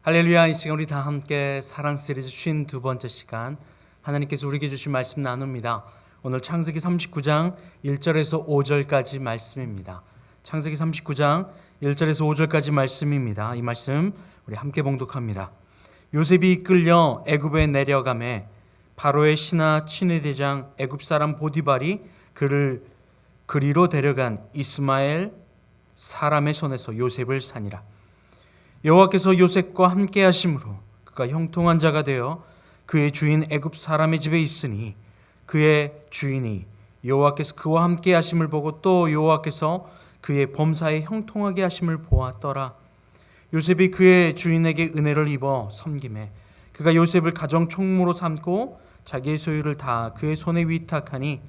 할렐루야. 이 시간 우리 다 함께 사랑 시리즈 52번째 시간 하나님께서 우리에게 주신 말씀 나눕니다. 오늘 창세기 39장 1절에서 5절까지 말씀입니다. 창세기 39장 1절에서 5절까지 말씀입니다. 이 말씀 우리 함께 봉독합니다. 요셉이 이끌려 애굽에 내려가매 바로의 신하 친위대장 애굽 사람 보디발이 그를 그리로 데려간 이스마엘 사람의 손에서 요셉을 사니라. 여호와께서 요셉과 함께 하심으로 그가 형통한 자가 되어 그의 주인 애굽 사람의 집에 있으니 그의 주인이 여호와께서 그와 함께 하심을 보고 또 여호와께서 그의 범사에 형통하게 하심을 보았더라. 요셉이 그의 주인에게 은혜를 입어 섬기매 그가 요셉을 가정 총무로 삼고 자기의 소유를 다 그의 손에 위탁하니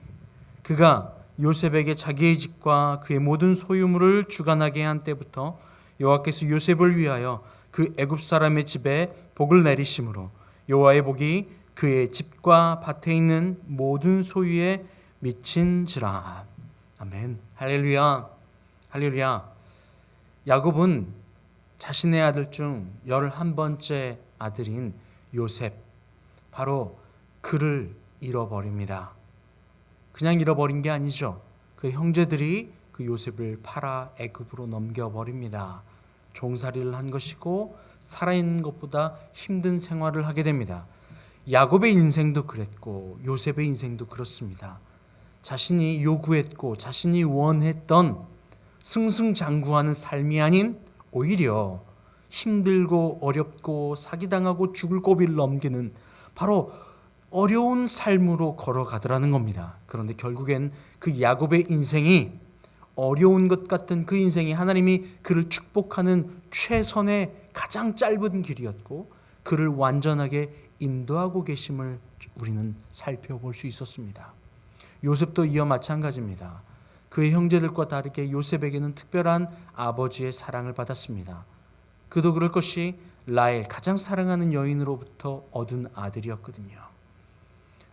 그가 요셉에게 자기의 집과 그의 모든 소유물을 주관하게 한 때부터 여호와께서 요셉을 위하여 그 애굽 사람의 집에 복을 내리심으로 여호와의 복이 그의 집과 밭에 있는 모든 소유에 미친지라. 아멘. 할렐루야. 할렐루야. 야곱은 자신의 아들 중 11번째 아들인 요셉, 바로 그를 잃어버립니다. 그냥 잃어버린 게 아니죠. 그 형제들이 그 요셉을 팔아 애굽으로 넘겨버립니다. 종살이를 한 것이고 살아있는 것보다 힘든 생활을 하게 됩니다. 야곱의 인생도 그랬고 요셉의 인생도 그렇습니다. 자신이 요구했고 자신이 원했던 승승장구하는 삶이 아닌 오히려 힘들고 어렵고 사기당하고 죽을 고비를 넘기는 바로 어려운 삶으로 걸어가더라는 겁니다. 그런데 결국엔 그 야곱의 인생이 어려운 것 같은 그 인생이 하나님이 그를 축복하는 최선의 가장 짧은 길이었고 그를 완전하게 인도하고 계심을 우리는 살펴볼 수 있었습니다. 요셉도 이와 마찬가지입니다. 그의 형제들과 다르게 요셉에게는 특별한 아버지의 사랑을 받았습니다. 그도 그럴 것이 라헬, 가장 사랑하는 여인으로부터 얻은 아들이었거든요.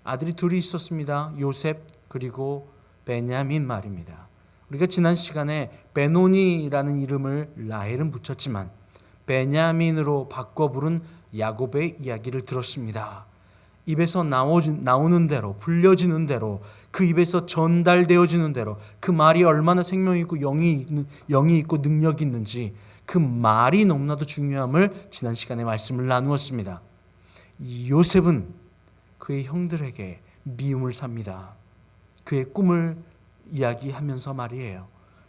아들이 둘이 있었습니다. 요셉 그리고 베냐민 말입니다. 우리가 지난 시간에 베노니라는 이름을 라헬은 붙였지만 베냐민으로 바꿔 부른 야곱의 이야기를 들었습니다. 입에서 나오는 대로, 불려지는 대로, 그 입에서 전달되어지는 대로 그 말이 얼마나 생명이 있고 영이 있고 능력이 있는지 그 말이 너무나도 중요함을 지난 시간에 말씀을 나누었습니다. 요셉은 그의 형들에게 미움을 삽니다. 그의 꿈을 이야기하면서 말이에요.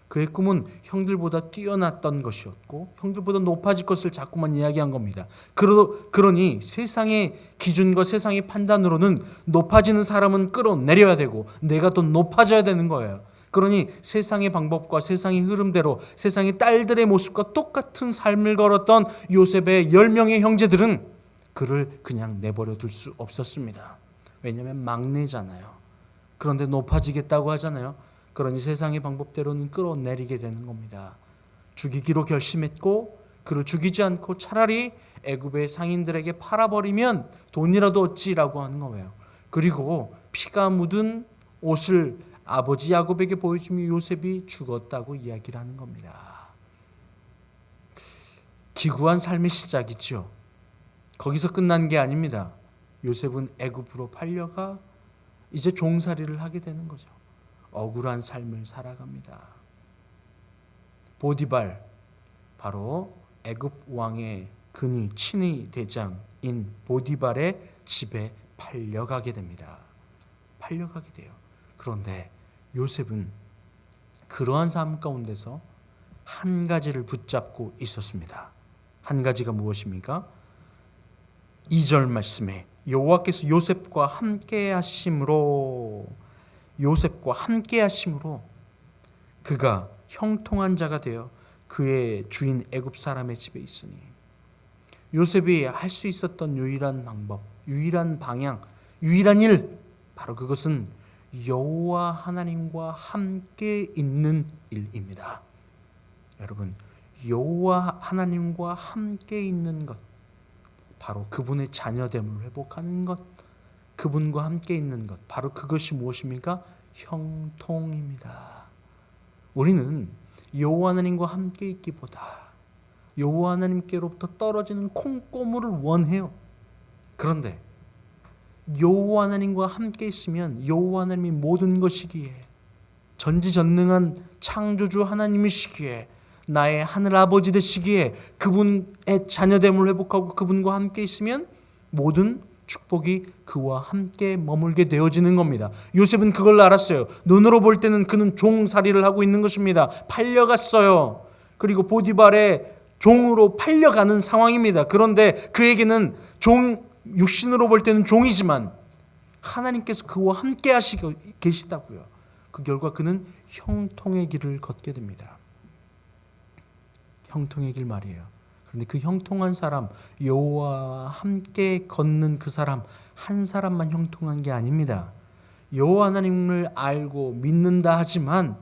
그의 꿈은 형들보다 뛰어났던 것이었고 형들보다 높아질 것을 자꾸만 이야기한 겁니다. 그러니 세상의 기준과 세상의 판단으로는 높아지는 사람은 끌어내려야 되고 내가 더 높아져야 되는 거예요. 그러니 세상의 방법과 세상의 흐름대로 세상의 딸들의 모습과 똑같은 삶을 걸었던 요셉의 10명의 형제들은 그를 그냥 내버려 둘 수 없었습니다. 왜냐하면 막내잖아요. 그런데 높아지겠다고 하잖아요. 그러니 세상의 방법대로는 끌어내리게 되는 겁니다. 죽이기로 결심했고 그를 죽이지 않고 차라리 애굽의 상인들에게 팔아버리면 돈이라도 얻지라고 하는 거예요. 그리고 피가 묻은 옷을 아버지 야곱에게 보여주며 요셉이 죽었다고 이야기를 하는 겁니다. 기구한 삶의 시작이죠. 거기서 끝난 게 아닙니다. 요셉은 애굽으로 팔려가 이제 종살이를 하게 되는 거죠. 억울한 삶을 살아갑니다. 보디발, 바로 애굽 왕의 근위 친위 대장인 보디발의 집에 팔려가게 됩니다. 팔려가게 돼요. 그런데 요셉은 그러한 삶 가운데서 한 가지를 붙잡고 있었습니다. 한 가지가 무엇입니까? 2절 말씀에 여호와께서 요셉과 함께 하심으로 그가 형통한 자가 되어 그의 주인 애굽 사람의 집에 있으니 요셉이 할 수 있었던 유일한 방법, 유일한 방향, 유일한 일, 바로 그것은 여호와 하나님과 함께 있는 일입니다. 여러분, 여호와 하나님과 함께 있는 것, 바로 그분의 자녀됨을 회복하는 것, 그분과 함께 있는 것, 바로 그것이 무엇입니까? 형통입니다. 우리는 여호와 하나님과 함께 있기보다 여호와 하나님께로부터 떨어지는 콩고물을 원해요. 그런데 여호와 하나님과 함께 있으면 여호와 하나님이 모든 것이기에, 전지전능한 창조주 하나님이시기에, 나의 하늘아버지 되시기에, 그분의 자녀됨을 회복하고 그분과 함께 있으면 모든 축복이 그와 함께 머물게 되어지는 겁니다. 요셉은 그걸 알았어요. 눈으로 볼 때는 그는 종살이를 하고 있는 것입니다. 팔려갔어요. 그리고 보디발의 종으로 팔려가는 상황입니다. 그런데 그에게는 육신으로 볼 때는 종이지만 하나님께서 그와 함께 하시고 계시다고요. 그 결과 그는 형통의 길을 걷게 됩니다. 형통의 길 말이에요. 그런데 그 형통한 사람, 여호와와 함께 걷는 그 사람, 한 사람만 형통한 게 아닙니다. 여호와 하나님을 알고 믿는다 하지만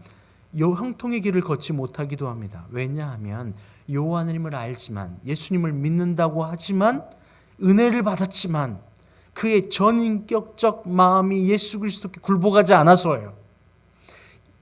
형통의 길을 걷지 못하기도 합니다. 왜냐하면 여호와 하나님을 알지만, 예수님을 믿는다고 하지만, 은혜를 받았지만 그의 전인격적 마음이 예수 그리스도께 굴복하지 않아서예요.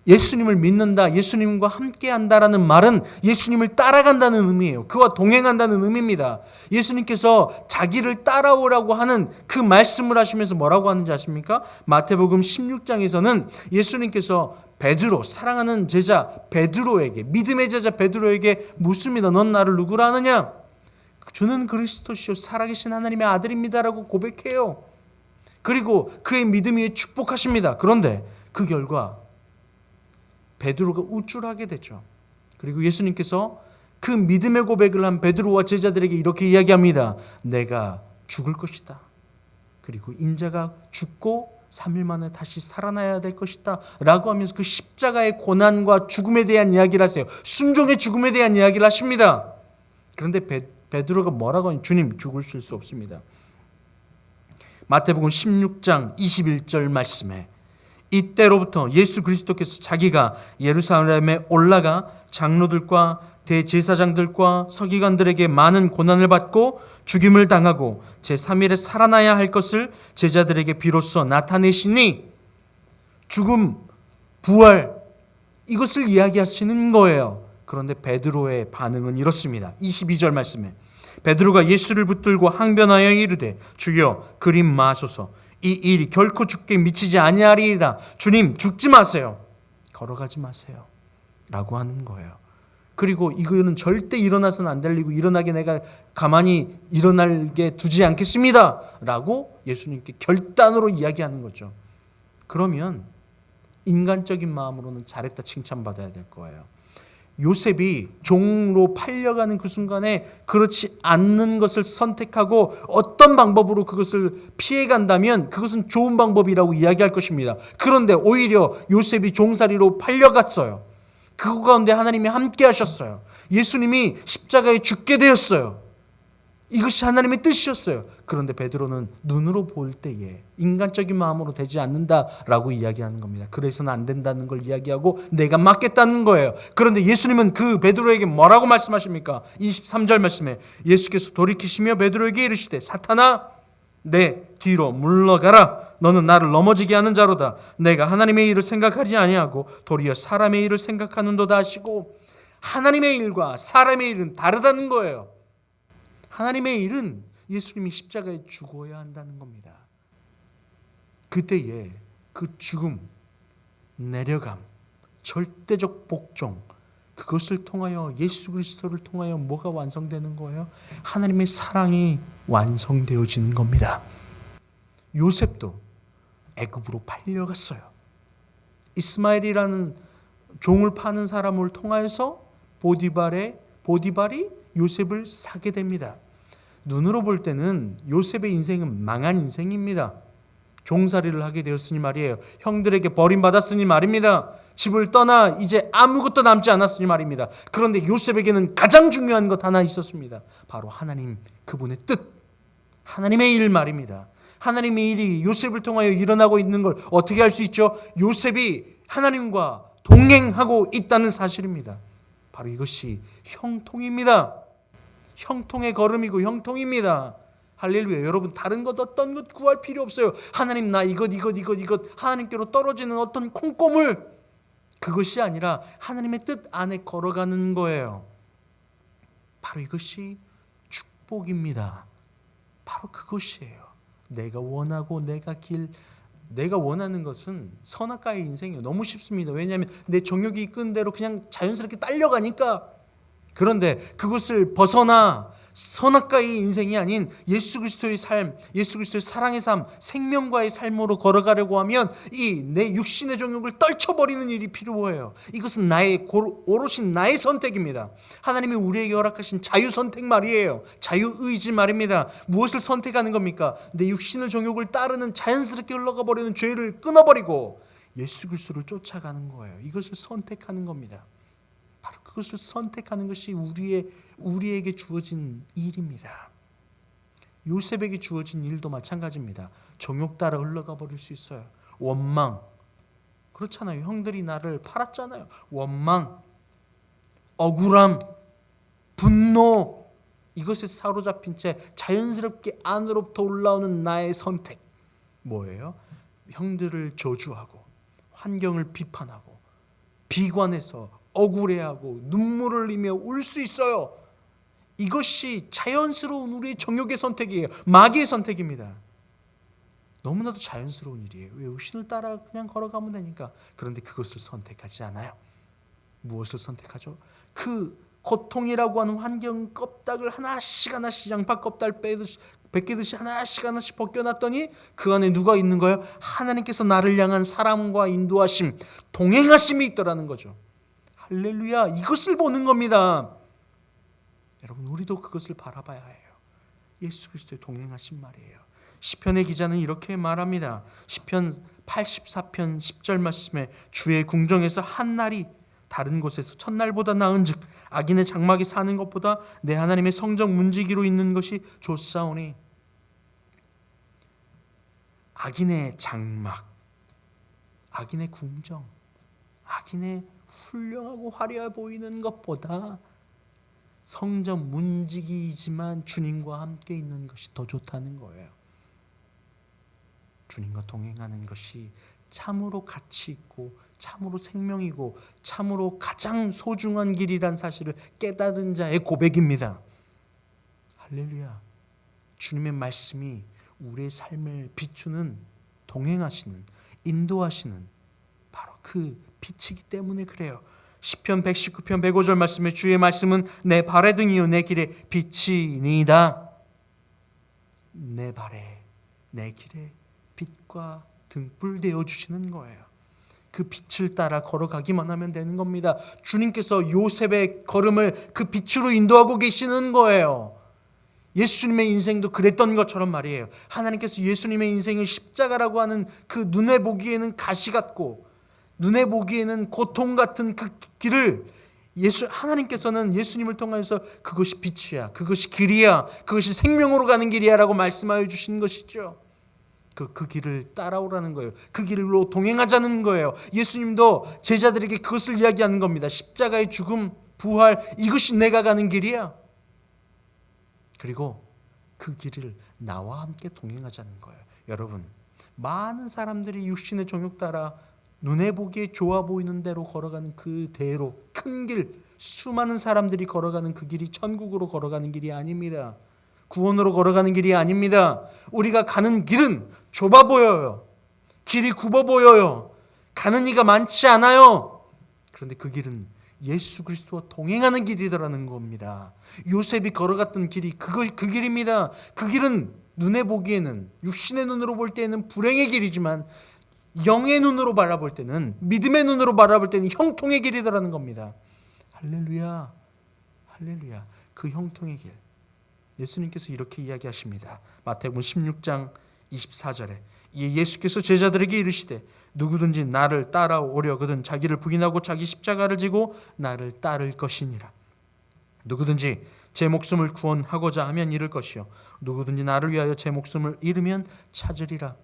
예수님을 믿는다, 예수님과 함께한다라는 말은 예수님을 따라간다는 의미예요. 그와 동행한다는 의미입니다. 예수님께서 자기를 따라오라고 하는 그 말씀을 하시면서 뭐라고 하는지 아십니까? 마태복음 16장에서는 예수님께서 베드로, 사랑하는 제자 베드로에게, 믿음의 제자 베드로에게 묻습니다. 넌 나를 누구라 하느냐? 주는 그리스도시요 살아계신 하나님의 아들입니다라고 고백해요. 그리고 그의 믿음 위에 축복하십니다. 그런데 그 결과 베드로가 우쭐하게 되죠. 그리고 예수님께서 그 믿음의 고백을 한 베드로와 제자들에게 이렇게 이야기합니다. 내가 죽을 것이다. 그리고 인자가 죽고 3일 만에 다시 살아나야 될 것이다 라고 하면서 그 십자가의 고난과 죽음에 대한 이야기를 하세요. 순종의 죽음에 대한 이야기를 하십니다. 그런데 베드로가 뭐라고 하냐? 주님, 죽으실 수 없습니다. 마태복음 16장 21절 말씀에, 이때로부터 예수 그리스도께서 자기가 예루살렘에 올라가 장로들과 대제사장들과 서기관들에게 많은 고난을 받고 죽임을 당하고 제3일에 살아나야 할 것을 제자들에게 비로소 나타내시니, 죽음, 부활, 이것을 이야기하시는 거예요. 그런데 베드로의 반응은 이렇습니다. 22절 말씀에 베드로가 예수를 붙들고 항변하여 이르되, 주여 그리 마소서, 이 일이 결코 죽게 미치지 아니하리이다. 주님, 죽지 마세요. 걸어가지 마세요. 라고 하는 거예요. 그리고 이거는 절대 일어나서는 안 될 일이고 일어나게 내가 가만히 일어나게 두지 않겠습니다. 라고 예수님께 결단으로 이야기하는 거죠. 그러면 인간적인 마음으로는 잘했다 칭찬받아야 될 거예요. 요셉이 종로 팔려가는 그 순간에 그렇지 않는 것을 선택하고 어떤 방법으로 그것을 피해간다면 그것은 좋은 방법이라고 이야기할 것입니다. 그런데 오히려 요셉이 종살이로 팔려갔어요. 그 가운데 하나님이 함께 하셨어요. 예수님이 십자가에 죽게 되었어요. 이것이 하나님의 뜻이었어요. 그런데 베드로는 눈으로 볼 때에 인간적인 마음으로 되지 않는다라고 이야기하는 겁니다. 그래서는 안 된다는 걸 이야기하고 내가 맞겠다는 거예요. 그런데 예수님은 그 베드로에게 뭐라고 말씀하십니까? 23절 말씀에 예수께서 돌이키시며 베드로에게 이르시되, 사탄아, 내 뒤로 물러가라. 너는 나를 넘어지게 하는 자로다. 내가 하나님의 일을 생각하지 아니하고 도리어 사람의 일을 생각하는도다 하시고, 하나님의 일과 사람의 일은 다르다는 거예요. 하나님의 일은 예수님이 십자가에 죽어야 한다는 겁니다. 그때에 그 죽음, 내려감, 절대적 복종, 그것을 통하여, 예수 그리스도를 통하여 뭐가 완성되는 거예요? 하나님의 사랑이 완성되어지는 겁니다. 요셉도 애굽으로 팔려갔어요. 이스마엘이라는 종을 파는 사람을 통하여서 보디발이 요셉을 사게 됩니다. 눈으로 볼 때는 요셉의 인생은 망한 인생입니다. 종살이를 하게 되었으니 말이에요. 형들에게 버림받았으니 말입니다. 집을 떠나 이제 아무것도 남지 않았으니 말입니다. 그런데 요셉에게는 가장 중요한 것 하나 있었습니다. 바로 하나님, 그분의 뜻, 하나님의 일 말입니다. 하나님의 일이 요셉을 통하여 일어나고 있는 걸 어떻게 알 수 있죠? 요셉이 하나님과 동행하고 있다는 사실입니다. 바로 이것이 형통입니다. 형통의 걸음이고 형통입니다. 할렐루야. 여러분, 다른 것 어떤 것 구할 필요 없어요. 하나님, 나 이것 하나님께로 떨어지는 어떤 콩고물, 그것이 아니라 하나님의 뜻 안에 걸어가는 거예요. 바로 이것이 축복입니다. 바로 그것이에요. 내가 원하고 내가 원하는 것은 선악과의 인생이에요. 너무 쉽습니다. 왜냐하면 내 정욕이 이끄는 대로 그냥 자연스럽게 딸려가니까. 그런데 그것을 벗어나 선악과의 인생이 아닌 예수 그리스도의 삶, 예수 그리스도의 사랑의 삶, 생명과의 삶으로 걸어가려고 하면 이 내 육신의 정욕을 떨쳐버리는 일이 필요해요. 이것은 오롯이 나의 선택입니다. 하나님이 우리에게 허락하신 자유선택 말이에요. 자유의지 말입니다. 무엇을 선택하는 겁니까? 내 육신의 정욕을 따르는 자연스럽게 흘러가 버리는 죄를 끊어버리고 예수 그리스도를 쫓아가는 거예요. 이것을 선택하는 겁니다. 바로 그것을 선택하는 것이 우리에게 주어진 일입니다. 요셉에게 주어진 일도 마찬가지입니다. 정욕 따라 흘러가 버릴 수 있어요. 원망, 그렇잖아요. 형들이 나를 팔았잖아요. 원망, 억울함, 분노, 이것에 사로잡힌 채 자연스럽게 안으로부터 올라오는 나의 선택. 뭐예요? 형들을 저주하고 환경을 비판하고 비관해서 억울해하고 눈물을 흘리며 울 수 있어요. 이것이 자연스러운 우리의 정욕의 선택이에요. 마귀의 선택입니다. 너무나도 자연스러운 일이에요. 왜 육신을 따라 그냥 걸어가면 되니까. 그런데 그것을 선택하지 않아요. 무엇을 선택하죠? 그 고통이라고 하는 환경 껍데기를 하나씩 양파 껍데기 벗기듯이 하나씩 벗겨놨더니 그 안에 누가 있는 거예요? 하나님께서 나를 향한 사랑과 인도하심, 동행하심이 있더라는 거죠. 할렐루야. 이것을 보는 겁니다. 여러분, 우리도 그것을 바라봐야 해요. 예수 그리스도의 동행하신 말이에요. 시편의 기자는 이렇게 말합니다. 시편 84편 10절 말씀에 주의 궁정에서 한 날이 다른 곳에서 첫날보다 나은즉 악인의 장막에 사는 것보다 내 하나님의 성전 문지기로 있는 것이 좋사오니. 악인의 장막, 악인의 궁정, 악인의 훌륭하고 화려해 보이는 것보다 성전 문지기이지만 주님과 함께 있는 것이 더 좋다는 거예요. 주님과 동행하는 것이 참으로 가치 있고 참으로 생명이고 참으로 가장 소중한 길이란 사실을 깨달은 자의 고백입니다. 할렐루야. 주님의 말씀이 우리의 삶을 비추는, 동행하시는, 인도하시는 바로 그 빛이기 때문에 그래요. 시편 119편 105절 말씀에 주의 말씀은 내 발의 등이요 내 길의 빛이니이다. 내 발에, 내 길에 빛과 등불 되어 주시는 거예요. 그 빛을 따라 걸어가기만 하면 되는 겁니다. 주님께서 요셉의 걸음을 그 빛으로 인도하고 계시는 거예요. 예수님의 인생도 그랬던 것처럼 말이에요. 하나님께서 예수님의 인생을 십자가라고 하는 그 눈에 보기에는 가시 같고 눈에 보기에는 고통 같은 그 길을 하나님께서는 예수님을 통해서 그것이 빛이야, 그것이 길이야, 그것이 생명으로 가는 길이야 라고 말씀하여 주신 것이죠. 그 길을 따라오라는 거예요. 그 길로 동행하자는 거예요. 예수님도 제자들에게 그것을 이야기하는 겁니다. 십자가의 죽음, 부활, 이것이 내가 가는 길이야. 그리고 그 길을 나와 함께 동행하자는 거예요. 여러분, 많은 사람들이 육신의 정욕 따라 눈에 보기에 좋아 보이는 대로 걸어가는 그 대로, 큰 길, 수많은 사람들이 걸어가는 그 길이 천국으로 걸어가는 길이 아닙니다. 구원으로 걸어가는 길이 아닙니다. 우리가 가는 길은 좁아 보여요. 길이 굽어 보여요. 가는 이가 많지 않아요. 그런데 그 길은 예수 그리스도와 동행하는 길이더라는 겁니다. 요셉이 걸어갔던 길이 그 길입니다. 그 길은 눈에 보기에는, 육신의 눈으로 볼 때는 불행의 길이지만 영의 눈으로 바라볼 때는, 믿음의 눈으로 바라볼 때는 형통의 길이더라는 겁니다. 할렐루야, 할렐루야. 그 형통의 길, 예수님께서 이렇게 이야기하십니다. 마태복음 16장 24절에 이에 예수께서 제자들에게 이르시되 누구든지 나를 따라오려거든 자기를 부인하고 자기 십자가를 지고 나를 따를 것이니라. 누구든지 제 목숨을 구원하고자 하면 잃을 것이요 누구든지 나를 위하여 제 목숨을 잃으면 찾으리라.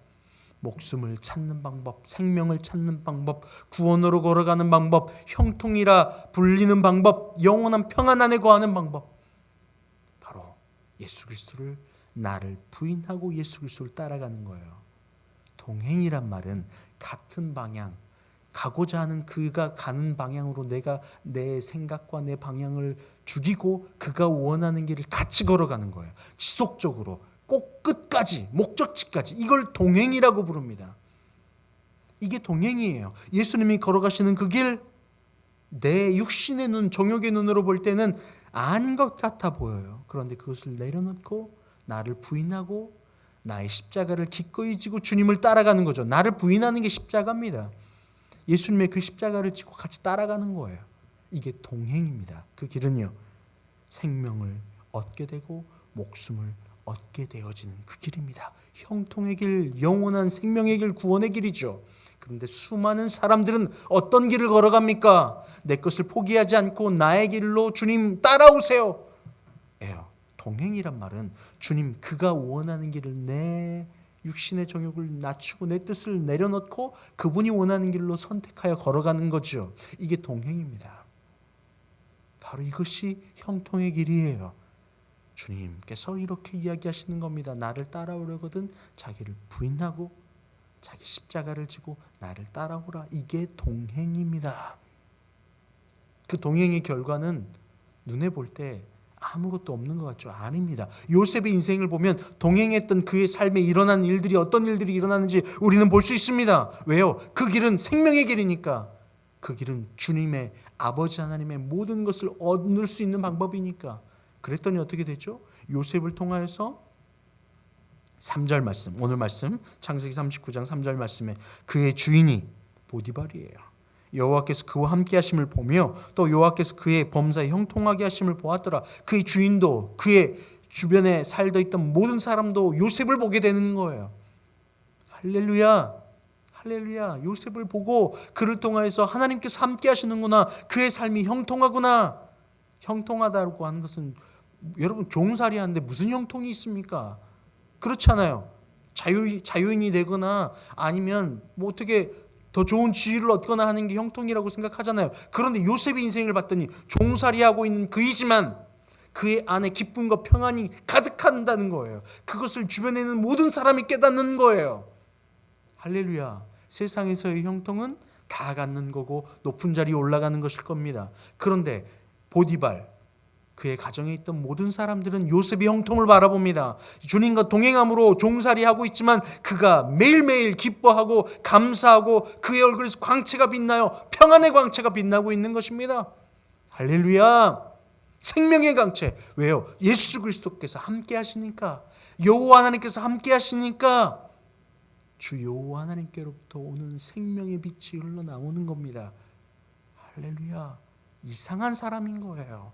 목숨을 찾는 방법, 생명을 찾는 방법, 구원으로 걸어가는 방법, 형통이라 불리는 방법, 영원한 평안 안에 거하는 방법, 바로 예수 그리스도를, 나를 부인하고 예수 그리스도를 따라가는 거예요. 동행이란 말은 같은 방향, 가고자 하는 그가 가는 방향으로 내가 내 생각과 내 방향을 죽이고 그가 원하는 길을 같이 걸어가는 거예요. 지속적으로 꼭 끝까지, 목적지까지. 이걸 동행이라고 부릅니다. 이게 동행이에요. 예수님이 걸어가시는 그 길, 내 육신의 눈, 정욕의 눈으로 볼 때는 아닌 것 같아 보여요. 그런데 그것을 내려놓고 나를 부인하고 나의 십자가를 기꺼이 지고 주님을 따라가는 거죠. 나를 부인하는 게 십자가입니다. 예수님의 그 십자가를 지고 같이 따라가는 거예요. 이게 동행입니다. 그 길은요, 생명을 얻게 되고 목숨을 얻게 되어지는 그 길입니다. 형통의 길, 영원한 생명의 길, 구원의 길이죠. 그런데 수많은 사람들은 어떤 길을 걸어갑니까? 내 것을 포기하지 않고 나의 길로 주님 따라오세요. 동행이란 말은 주님 그가 원하는 길을 내 육신의 정욕을 낮추고 내 뜻을 내려놓고 그분이 원하는 길로 선택하여 걸어가는 거죠. 이게 동행입니다. 바로 이것이 형통의 길이에요. 주님께서 이렇게 이야기하시는 겁니다. 나를 따라오려거든 자기를 부인하고 자기 십자가를 지고 나를 따라오라. 이게 동행입니다. 그 동행의 결과는 눈에 볼 때 아무것도 없는 것 같죠? 아닙니다. 요셉의 인생을 보면 동행했던 그의 삶에 일어난 일들이 어떤 일들이 일어나는지 우리는 볼 수 있습니다. 왜요? 그 길은 생명의 길이니까. 그 길은 주님의 아버지 하나님의 모든 것을 얻을 수 있는 방법이니까. 그랬더니 어떻게 되죠? 요셉을 통하여서 3절 말씀, 오늘 말씀 창세기 39장 3절 말씀에 그의 주인이 보디발이에요. 여호와께서 그와 함께 하심을 보며 또 여호와께서 그의 범사에 형통하게 하심을 보았더라. 그의 주인도 그의 주변에 살다 있던 모든 사람도 요셉을 보게 되는 거예요. 할렐루야, 할렐루야. 요셉을 보고 그를 통하여서 하나님께서 함께 하시는구나, 그의 삶이 형통하구나. 형통하다고 하는 것은 여러분 종살이 하는데 무슨 형통이 있습니까? 그렇잖아요. 자유인이 되거나 아니면 뭐 어떻게 더 좋은 지위를 얻거나 하는 게 형통이라고 생각하잖아요. 그런데 요셉의 인생을 봤더니 종살이하고 있는 그이지만 그의 안에 기쁨과 평안이 가득한다는 거예요. 그것을 주변에 있는 모든 사람이 깨닫는 거예요. 할렐루야. 세상에서의 형통은 다 갖는 거고 높은 자리에 올라가는 것일 겁니다. 그런데 보디발, 그의 가정에 있던 모든 사람들은 요셉의 형통을 바라봅니다. 주님과 동행함으로 종살이하고 있지만 그가 매일매일 기뻐하고 감사하고 그의 얼굴에서 광채가 빛나요. 평안의 광채가 빛나고 있는 것입니다. 할렐루야. 생명의 광채. 왜요? 예수 그리스도께서 함께 하시니까, 여호와 하나님께서 함께 하시니까 주 여호와 하나님께로부터 오는 생명의 빛이 흘러나오는 겁니다. 할렐루야. 이상한 사람인 거예요.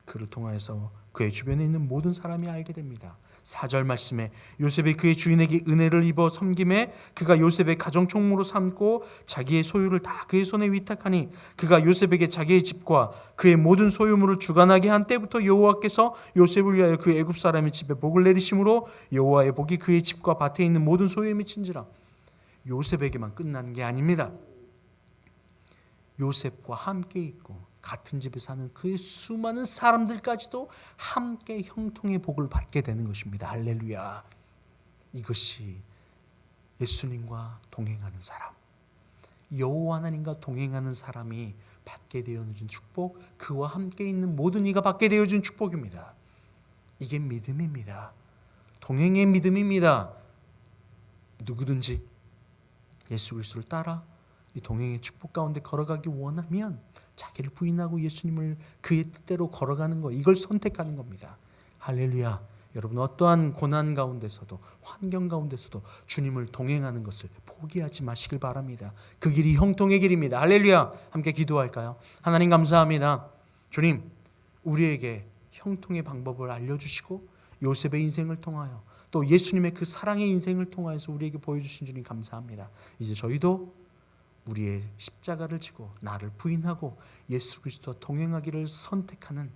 그를 통하여서 그의 주변에 있는 모든 사람이 알게 됩니다. 4절 말씀에 요셉이 그의 주인에게 은혜를 입어 섬김에 그가 요셉의 가정 총무로 삼고 자기의 소유를 다 그의 손에 위탁하니 그가 요셉에게 자기의 집과 그의 모든 소유물을 주관하게 한 때부터 여호와께서 요셉을 위하여 그 애굽 사람의 집에 복을 내리심으로 여호와의 복이 그의 집과 밭에 있는 모든 소유에 미친지라. 요셉에게만 끝난 게 아닙니다. 요셉과 함께 있고 같은 집에 사는 그의 수많은 사람들까지도 함께 형통의 복을 받게 되는 것입니다. 할렐루야. 이것이 예수님과 동행하는 사람, 여호와 하나님과 동행하는 사람이 받게 되어진 축복, 그와 함께 있는 모든 이가 받게 되어진 축복입니다. 이게 믿음입니다. 동행의 믿음입니다. 누구든지 예수 그리스도를 따라 이 동행의 축복 가운데 걸어가기 원하면 자기를 부인하고 예수님을 그의 뜻대로 걸어가는 거, 이걸 선택하는 겁니다. 할렐루야. 여러분 어떠한 고난 가운데서도 환경 가운데서도 주님을 동행하는 것을 포기하지 마시길 바랍니다. 그 길이 형통의 길입니다. 할렐루야. 함께 기도할까요? 하나님 감사합니다. 주님, 우리에게 형통의 방법을 알려주시고 요셉의 인생을 통하여 또 예수님의 그 사랑의 인생을 통하여서 우리에게 보여주신 주님 감사합니다. 이제 저희도 우리의 십자가를 지고 나를 부인하고 예수 그리스도와 동행하기를 선택하는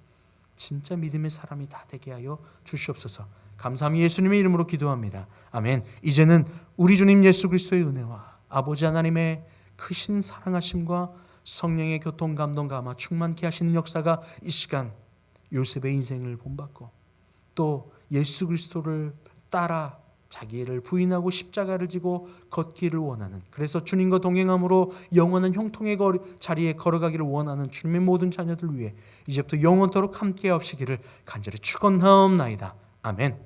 진짜 믿음의 사람이 다 되게 하여 주시옵소서. 감사함이 예수님의 이름으로 기도합니다. 아멘. 이제는 우리 주님 예수 그리스도의 은혜와 아버지 하나님의 크신 사랑하심과 성령의 교통 감동 감화 충만케 하시는 역사가 이 시간 요셉의 인생을 본받고 또 예수 그리스도를 따라 자기를 부인하고 십자가를 지고 걷기를 원하는, 그래서 주님과 동행함으로 영원한 형통의 자리에 걸어가기를 원하는 주님의 모든 자녀들 위해 이제부터 영원토록 함께 하시기를 간절히 축원하옵나이다. 아멘.